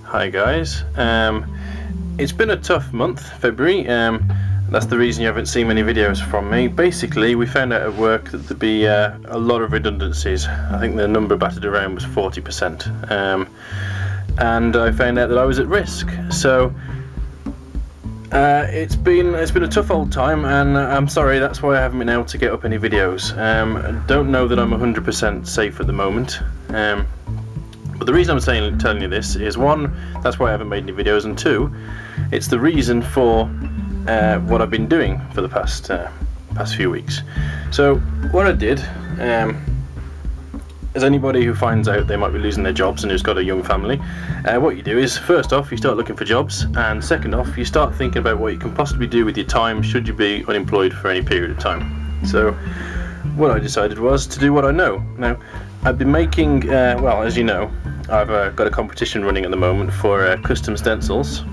Hi guys, it's been a tough month, February. That's the reason you haven't seen many videos from me. Basically, we found out at work that there'd be a lot of redundancies. I think the number batted around was 40%, and I found out that I was at risk. So it's been a tough old time, and I'm sorry, that's why I haven't been able to get up any videos. I don't know that I'm 100% safe at the moment. But the reason I'm telling you this is, one, that's why I haven't made any videos, and two, it's the reason for what I've been doing for the past few weeks. So what I did, as anybody who finds out they might be losing their jobs and who's got a young family, what you do is, first off, you start looking for jobs, and second off, you start thinking about what you can possibly do with your time should you be unemployed for any period of time. So what I decided was to do what I know. Now, I've been making, well, as you know, I've got a competition running at the moment for custom stencils.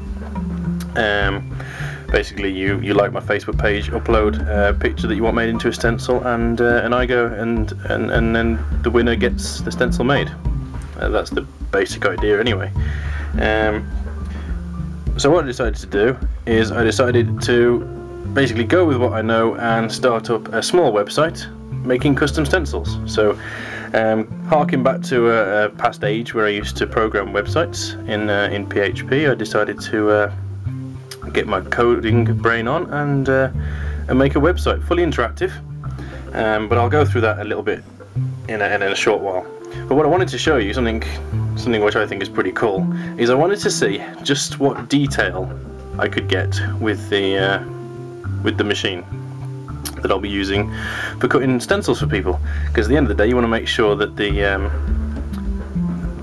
Basically, you like my Facebook page, upload a picture that you want made into a stencil, and I go and then the winner gets the stencil made. That's the basic idea anyway. So what I decided to do is I decided to basically go with what I know and start up a small website making custom stencils. So harking back to a past age where I used to program websites in PHP, I decided to get my coding brain on and make a website fully interactive. But I'll go through that a little bit in a short while. But what I wanted to show you, something which I think is pretty cool, is I wanted to see just what detail I could get with the machine that I'll be using for cutting stencils for people, because at the end of the day you want to make sure that the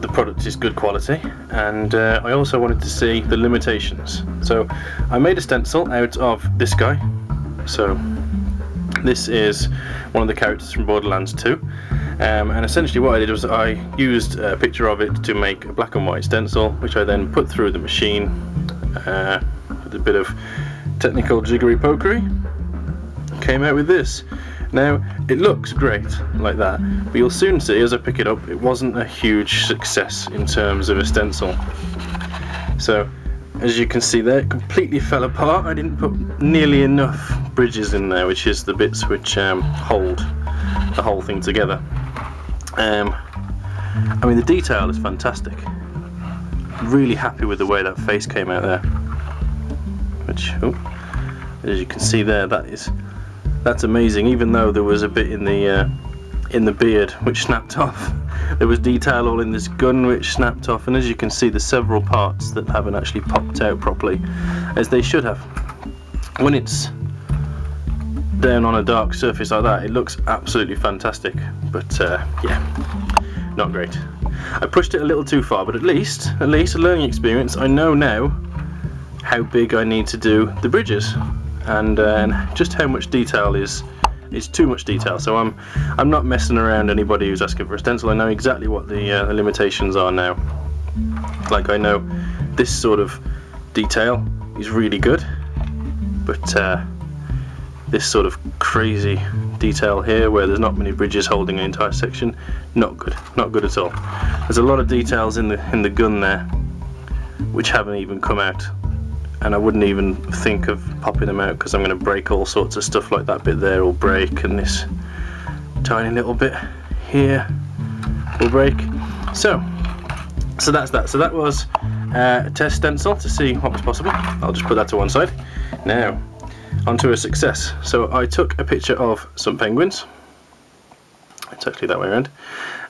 product is good quality, and I also wanted to see the limitations. So I made a stencil out of this guy. So this is one of the characters from Borderlands 2, and essentially what I did was I used a picture of it to make a black and white stencil, which I then put through the machine with a bit of technical jiggery pokery. Came out with this. Now it looks great like that, but you'll soon see as I pick it up it wasn't a huge success in terms of a stencil. So as you can see there, it completely fell apart. I didn't put nearly enough bridges in there, which is the bits which hold the whole thing together. I mean, the detail is fantastic. Really happy with the way that face came out there, which, as you can see there, that's amazing. Even though there was a bit in the beard which snapped off, there was detail all in this gun which snapped off, and as you can see, there's several parts that haven't actually popped out properly, as they should have. When it's down on a dark surface like that, it looks absolutely fantastic, but yeah, not great. I pushed it a little too far, but at least a learning experience. I know now how big I need to do the bridges, and just how much detail is too much detail. So I'm not messing around anybody who's asking for a stencil. I know exactly what the limitations are now. Like, I know this sort of detail is really good, but this sort of crazy detail here where there's not many bridges holding an entire section, not good at all. There's a lot of details in the gun there which haven't even come out, and I wouldn't even think of popping them out because I'm going to break all sorts of stuff. Like that bit there will break, and this tiny little bit here will break. So that's that. So that was a test stencil to see what was possible. I'll just put that to one side. Now onto a success. So I took a picture of some penguins, it's actually that way around,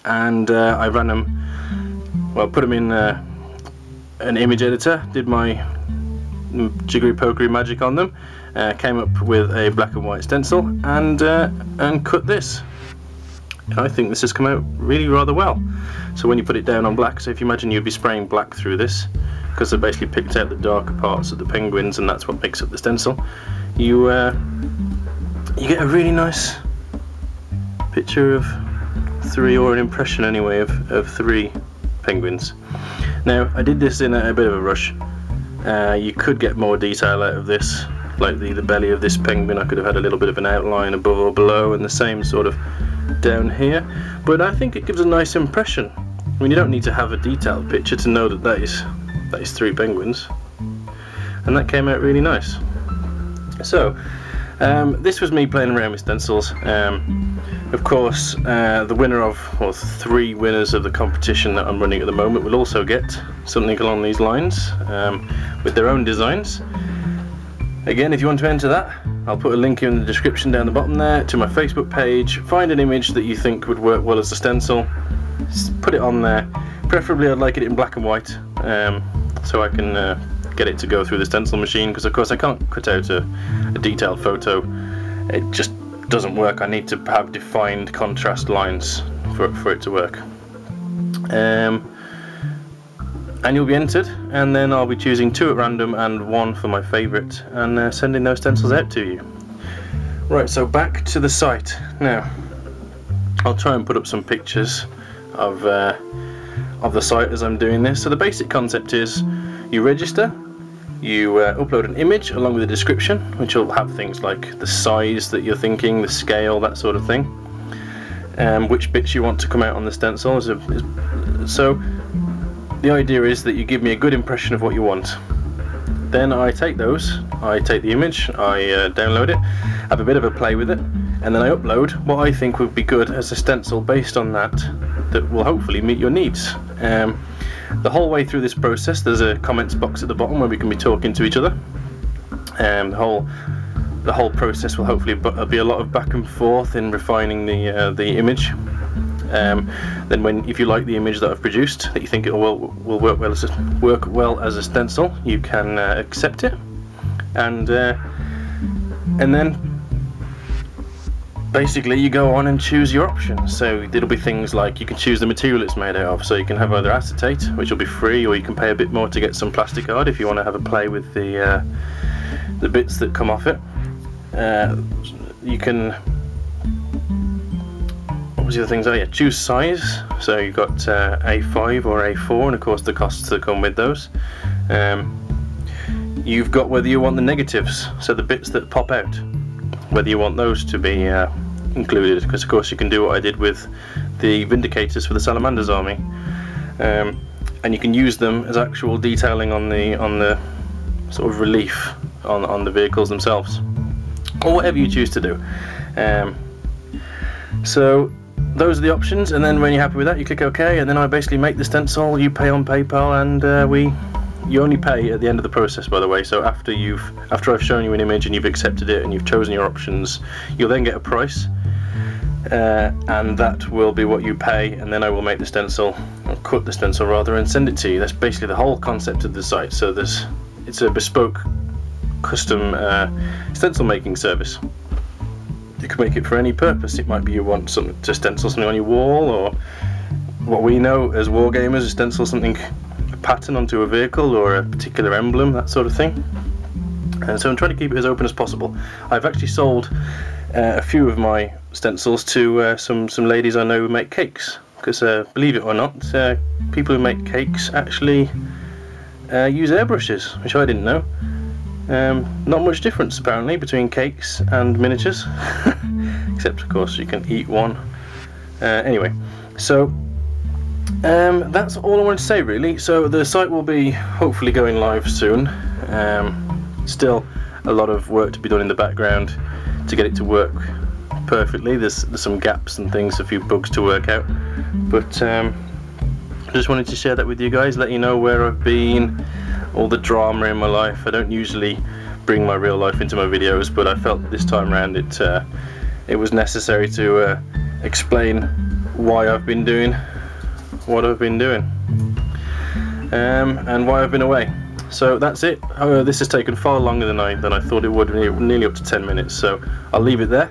and I ran them, well, put them in an image editor, did my jiggery pokery magic on them, came up with a black and white stencil, and cut this. And I think this has come out really rather well. So when you put it down on black, so if you imagine you'd be spraying black through this, because I basically picked out the darker parts of the penguins and that's what makes up the stencil, you get a really nice picture of three, or an impression anyway of three penguins. Now I did this in a bit of a rush. You could get more detail out of this, like the belly of this penguin. I could have had a little bit of an outline above or below, and the same sort of down here, but I think it gives a nice impression I mean, you don't need to have a detailed picture to know that that is 3 penguins, and that came out really nice. So this was me playing around with stencils. Of course, the winner of, or 3 winners of the competition that I'm running at the moment will also get something along these lines, with their own designs. Again, if you want to enter that, I'll put a link in the description down the bottom there to my Facebook page. Find an image that you think would work well as a stencil, put it on there. Preferably I'd like it in black and white, so I can get it to go through the stencil machine, because of course I can't cut out a detailed photo. It just doesn't work. I need to have defined contrast lines for it to work. And you'll be entered, and then I'll be choosing 2 at random and 1 for my favourite, and sending those stencils out to you. Right, so back to the site. Now, I'll try and put up some pictures of the site as I'm doing this. So the basic concept is you register, you upload an image along with a description, which will have things like the size that you're thinking, the scale, that sort of thing, which bits you want to come out on the stencil. So the idea is that you give me a good impression of what you want. Then I take the image, I download it, have a bit of a play with it, and then I upload what I think would be good as a stencil based on that will hopefully meet your needs. The whole way through this process there's a comments box at the bottom where we can be talking to each other. The whole process will hopefully be a lot of back and forth in refining the image. Then if you like the image that I've produced, that you think it will work well as a stencil, you can accept it, and then basically you go on and choose your options. So it'll be things like you can choose the material it's made out of, so you can have either acetate, which will be free, or you can pay a bit more to get some plastic art if you want to have a play with the bits that come off it. You can, what was the other things? Oh yeah, choose size. So you've got A5 or A4, and of course the costs that come with those. You've got whether you want the negatives, so the bits that pop out, whether you want those to be included, because of course you can do what I did with the Vindicators for the Salamander's army, and you can use them as actual detailing on the sort of relief on the vehicles themselves, or whatever you choose to do. So those are the options, and then when you're happy with that you click OK, and then I basically make the stencil. You pay on PayPal, and you only pay at the end of the process, by the way. So after I've shown you an image and you've accepted it and you've chosen your options, you'll then get a price, and that will be what you pay, and then I will make the stencil, or cut the stencil rather, and send it to you. That's basically the whole concept of the site. So it's a bespoke, custom stencil making service. You can make it for any purpose. It might be you want something to stencil something on your wall, or what we know as wargamers, stencil something, a pattern onto a vehicle or a particular emblem, that sort of thing. And so I'm trying to keep it as open as possible. I've actually sold a few of my stencils to some ladies I know who make cakes, because believe it or not, people who make cakes actually use airbrushes, which I didn't know. Not much difference apparently between cakes and miniatures, except of course you can eat one. Anyway, so that's all I wanted to say really. So the site will be hopefully going live soon. Still a lot of work to be done in the background to get it to work perfectly. There's some gaps and things, a few bugs to work out, but I just wanted to share that with you guys, let you know where I've been, all the drama in my life. I don't usually bring my real life into my videos, but I felt this time around it was necessary to explain why I've been doing what I've been doing, and why I've been away. So that's it. This has taken far longer than I thought it would, nearly up to 10 minutes, so I'll leave it there.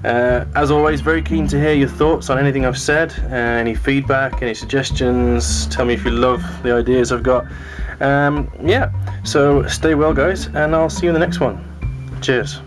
As always, very keen to hear your thoughts on anything I've said, any feedback, any suggestions. Tell me if you love the ideas I've got. Yeah, so stay well guys, and I'll see you in the next one. Cheers.